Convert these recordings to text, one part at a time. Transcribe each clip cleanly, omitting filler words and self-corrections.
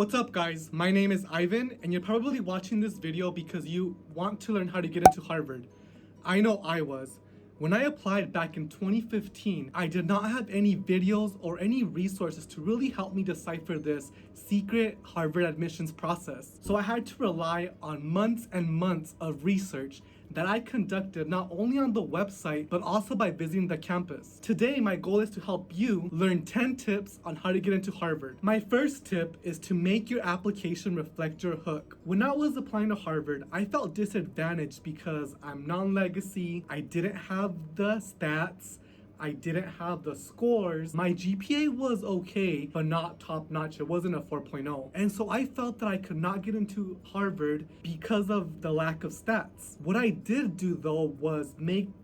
What's up guys, my name is Ivan and you're probably watching this video because you want to learn how to get into Harvard. I know I was. When I applied back in 2015, I did not have any videos or any resources to really help me decipher this secret Harvard admissions process. So I had to rely on months and months of research that I conducted not only on the website, but also by visiting the campus. Today, my goal is to help you learn 10 tips on how to get into Harvard. My first tip is to make your application reflect your hook. When I was applying to Harvard, I felt disadvantaged because I'm non-legacy, I didn't have the stats, I didn't have the scores. My GPA was okay, but not top notch. It wasn't a 4.0. And so I felt that I could not get into Harvard because of the lack of stats. What I did do though was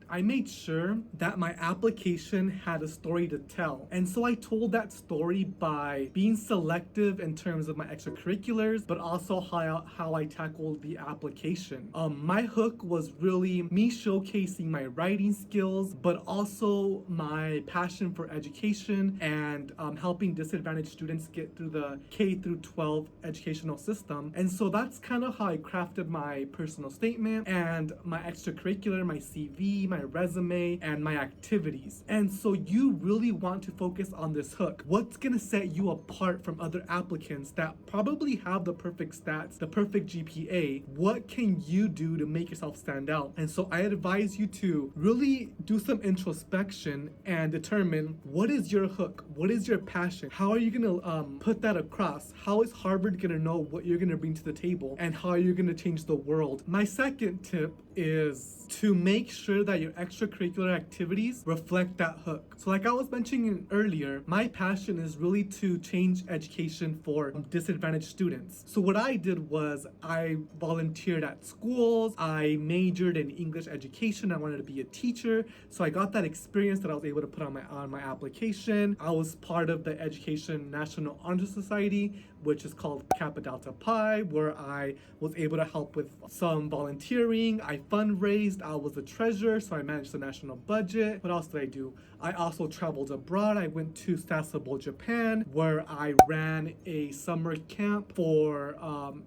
I made sure that my application had a story to tell. And so I told that story by being selective in terms of my extracurriculars, but also how I tackled the application. My hook was really me showcasing my writing skills, but also my passion for education and helping disadvantaged students get through the K through 12 educational system. And so that's kind of how I crafted my personal statement and my extracurricular, my CV, my resume, and my activities. And so you really want to focus on this hook. What's gonna set you apart from other applicants that probably have the perfect stats, the perfect GPA? What can you do to make yourself stand out? And so I advise you to really do some introspection and determine what is your hook? What is your passion? How are you gonna put that across? How is Harvard gonna know what you're gonna bring to the table and how you're gonna change the world? My second tip is to make sure that your extracurricular activities reflect that hook. So like I was mentioning earlier, my passion is really to change education for disadvantaged students. So what I did was I volunteered at schools, I majored in English education, I wanted to be a teacher, so I got that experience that I was able to put on my application. I was part of the Education National Honor Society, which is called Kappa Delta Pi, where I was able to help with some volunteering. I fundraised, I was the treasurer, so I managed the national budget. What else did I do? I also traveled abroad. I went to Sasebo, Japan, where I ran a summer camp for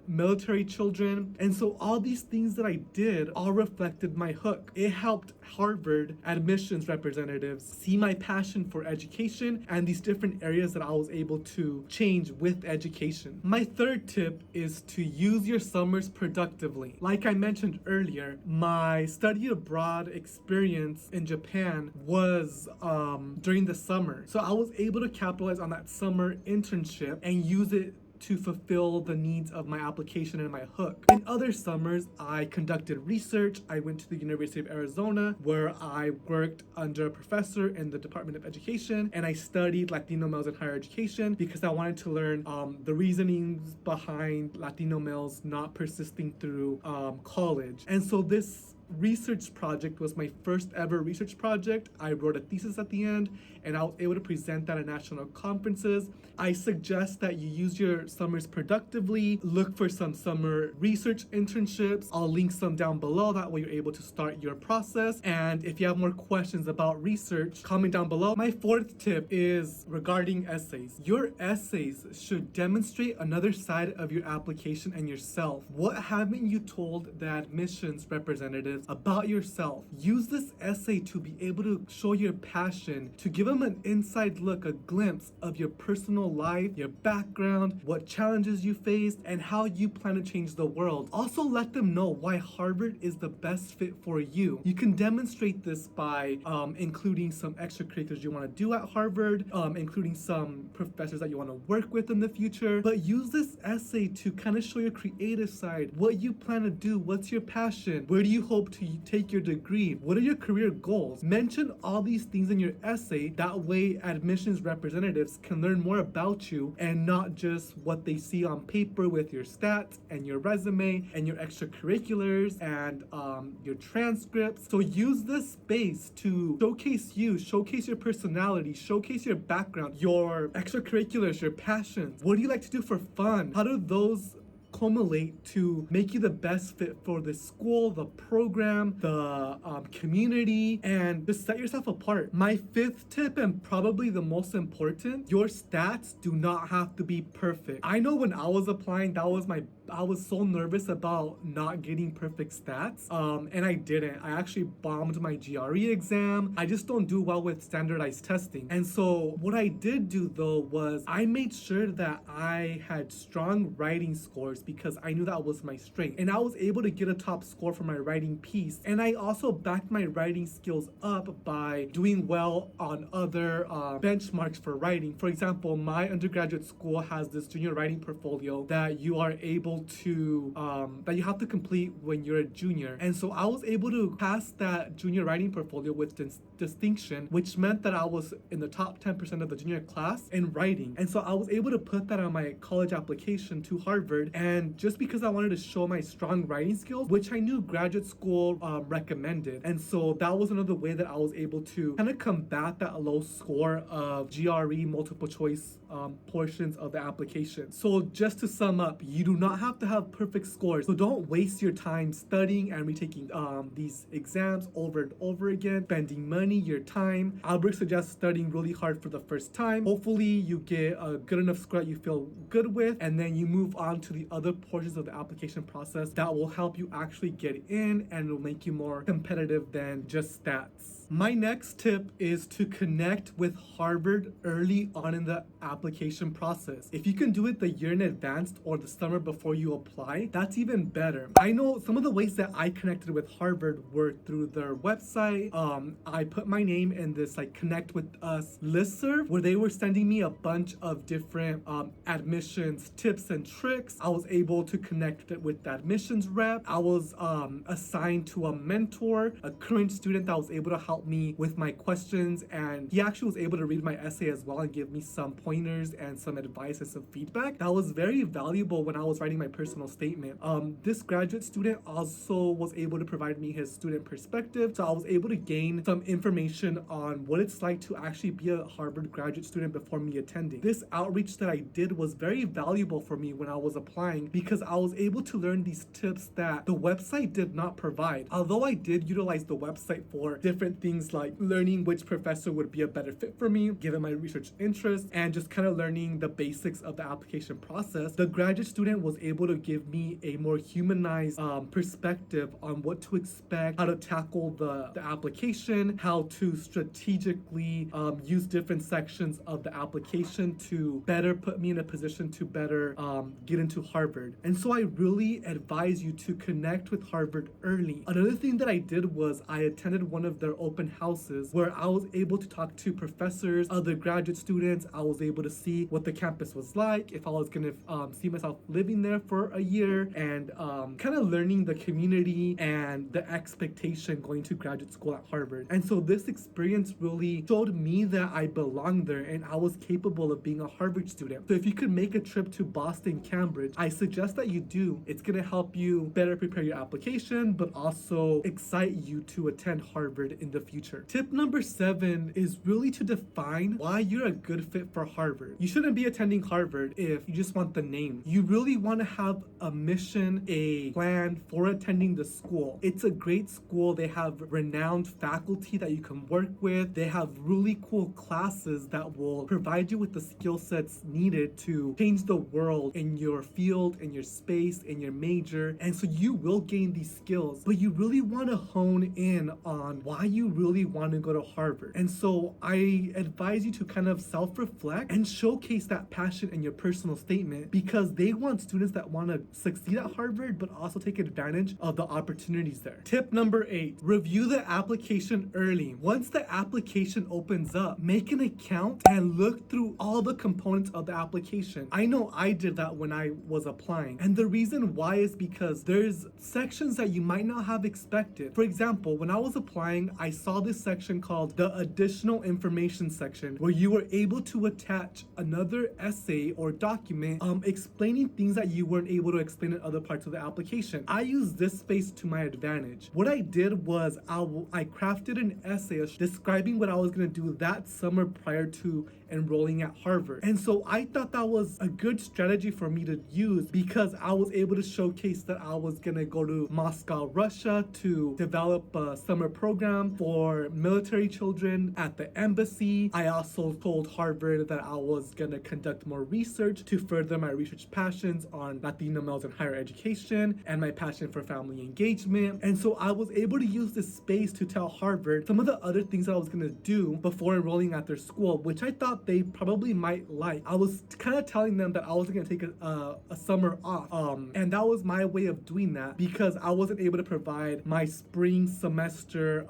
military children. And so all these things that I did all reflected my hook. It helped Harvard admissions representatives see my passion for education and these different areas that I was able to change with education. My third tip is to use your summers productively. Like I mentioned earlier, my study abroad experience in Japan was during the summer. So I was able to capitalize on that summer internship and use it to fulfill the needs of my application and my hook. In other summers, I conducted research. I went to the University of Arizona, where I worked under a professor in the Department of Education, and I studied Latino males in higher education because I wanted to learn the reasonings behind Latino males not persisting through college. And so this research project was my first ever research project. I wrote a thesis at the end and I was able to present that at national conferences. I suggest that you use your summers productively. Look for some summer research internships. I'll link some down below. That way you're able to start your process. And if you have more questions about research, comment down below. My fourth tip is regarding essays. Your essays should demonstrate another side of your application and yourself. What haven't you told the admissions representatives about yourself? Use this essay to be able to show your passion, to give them an inside look, a glimpse of your personal life, your background, what challenges you faced, and how you plan to change the world. Also let them know why Harvard is the best fit for you. You can demonstrate this by including some extracurriculars you want to do at Harvard, including some professors that you want to work with in the future, but use this essay to kind of show your creative side, what you plan to do, what's your passion, where do you hope to take your degree, what are your career goals. Mention all these things in your essay. That way admissions representatives can learn more about you and not just what they see on paper with your stats and your resume and your extracurriculars and your transcripts. So use this space to showcase you, showcase your personality, showcase your background, your extracurriculars, your passions. What do you like to do for fun? How do those accumulate to make you the best fit for the school, the program, the community, and just set yourself apart. My fifth tip, and probably the most important, your stats do not have to be perfect. I know when I was applying, I was so nervous about not getting perfect stats, and I didn't. I actually bombed my GRE exam. I just don't do well with standardized testing. And so what I did do though was I made sure that I had strong writing scores because I knew that was my strength. And I was able to get a top score for my writing piece. And I also backed my writing skills up by doing well on other benchmarks for writing. For example, my undergraduate school has this junior writing portfolio that you are able to that you have to complete when you're a junior. And so I was able to pass that junior writing portfolio with distinction, which meant that I was in the top 10% of the junior class in writing. And so I was able to put that on my college application to Harvard. And just because I wanted to show my strong writing skills, which I knew graduate school recommended. And so that was another way that I was able to kind of combat that low score of GRE multiple choice portions of the application. So just to sum up, you do not have to have perfect scores. So don't waste your time studying and retaking these exams over and over again, spending money, your time. Albert suggests studying really hard for the first time. Hopefully you get a good enough score that you feel good with, and then you move on to the other portions of the application process that will help you actually get in and will make you more competitive than just stats. My next tip is to connect with Harvard early on in the application process. If you can do it the year in advance or the summer before you apply, that's even better. I know some of the ways that I connected with Harvard were through their website. I put my name in this like Connect With Us listserv where they were sending me a bunch of different admissions tips and tricks. I was able to connect with the admissions rep. I was assigned to a mentor, a current student that was able to help me with my questions, and he actually was able to read my essay as well and give me some pointers and some advice and some feedback that was very valuable when I was writing my personal statement. This graduate student also was able to provide me his student perspective, so I was able to gain some information on what it's like to actually be a Harvard graduate student before me attending. This outreach that I did was very valuable for me when I was applying because I was able to learn these tips that the website did not provide. Although I did utilize the website for different things like learning which professor would be a better fit for me given my research interests and just kind of learning the basics of the application process, the graduate student was able to give me a more humanized perspective on what to expect, how to tackle the application, how to strategically use different sections of the application to better put me in a position to better get into Harvard. And so I really advise you to connect with Harvard early. Another thing that I did was I attended one of their open houses where I was able to talk to professors, other graduate students. I was able to see what the campus was like, if I was gonna see myself living there for a year, and kind of learning the community and the expectation going to graduate school at Harvard. And so this experience really showed me that I belonged there and I was capable of being a Harvard student. So if you could make a trip to Boston, Cambridge, I suggest that you do. It's gonna help you better prepare your application, but also excite you to attend Harvard in the future. Tip number 7 is really to define why you're a good fit for Harvard. You shouldn't be attending Harvard if you just want the name. You really want to have a mission, a plan for attending the school. It's a great school. They have renowned faculty that you can work with. They have really cool classes that will provide you with the skill sets needed to change the world in your field, in your space, in your major. And so you will gain these skills, but you really want to hone in on why you really want to go to Harvard. And so I advise you to kind of self-reflect and showcase that passion in your personal statement because they want students that want to succeed at Harvard but also take advantage of the opportunities there. Tip number 8, review the application early. Once the application opens up, make an account and look through all the components of the application. I know I did that when I was applying, and the reason why is because there's sections that you might not have expected. For example, when I was applying, I saw this section called the additional information section where you were able to attach another essay or document explaining things that you weren't able to explain in other parts of the application. I used this space to my advantage. What I did was I crafted an essay describing what I was going to do that summer prior to enrolling at Harvard. And so I thought that was a good strategy for me to use because I was able to showcase that I was gonna go to Moscow, Russia to develop a summer program for military children at the embassy. I also told Harvard that I was gonna conduct more research to further my research passions on Latino males in higher education and my passion for family engagement. And so I was able to use this space to tell Harvard some of the other things that I was gonna do before enrolling at their school, which I thought they probably might like. I was kind of telling them that I wasn't gonna take a summer off, and that was my way of doing that because I wasn't able to provide my spring semester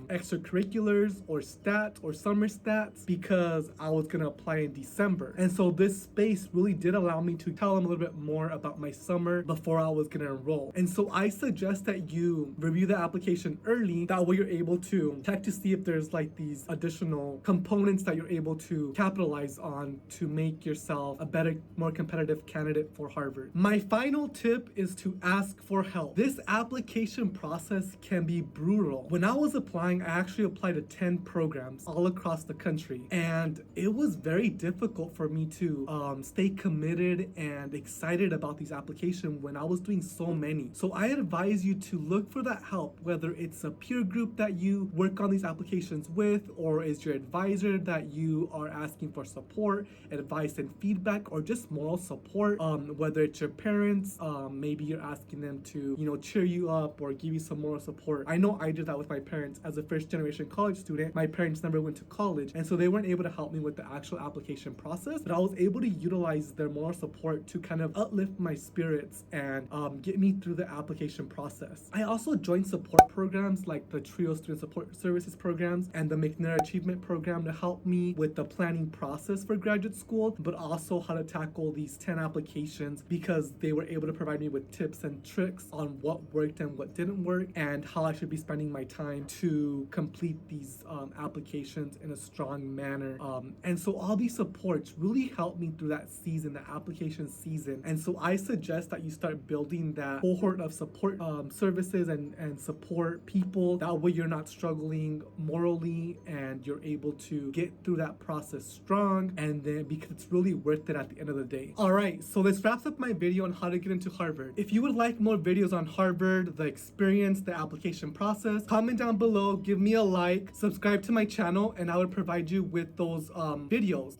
extracurriculars or stats or summer stats because I was gonna apply in December. And so this space really did allow me to tell them a little bit more about my summer before I was gonna enroll. And so I suggest that you review the application early. That way you're able to check to see if there's like these additional components that you're able to capitalize on to make yourself a better, more competitive candidate for Harvard. My final tip is to ask for help. This application process can be brutal. When I was applying, I actually applied to 10 programs all across the country, and it was very difficult for me to stay committed and excited about these applications when I was doing so many. So I advise you to look for that help, whether it's a peer group that you work on these applications with, or is your advisor that you are asking for support, advice, and feedback, or just moral support. Whether it's your parents, maybe you're asking them to, cheer you up or give you some moral support. I know I did that with my parents as a first generation college student. My parents never went to college, and so they weren't able to help me with the actual application process, but I was able to utilize their moral support to kind of uplift my spirits and get me through the application process. I also joined support programs like the TRIO Student Support Services programs and the McNair Achievement Program to help me with the planning process for graduate school, but also how to tackle these 10 applications because they were able to provide me with tips and tricks on what worked and what didn't work and how I should be spending my time to complete these applications in a strong manner. And so all these supports really helped me through that season, the application season. And so I suggest that you start building that cohort of support services and support people. That way you're not struggling morally and you're able to get through that process strong, and then because it's really worth it at the end of the day. All right, so this wraps up my video on how to get into Harvard. If you would like more videos on Harvard, the experience, the application process, comment down below, give me a like, subscribe to my channel, and I would provide you with those videos.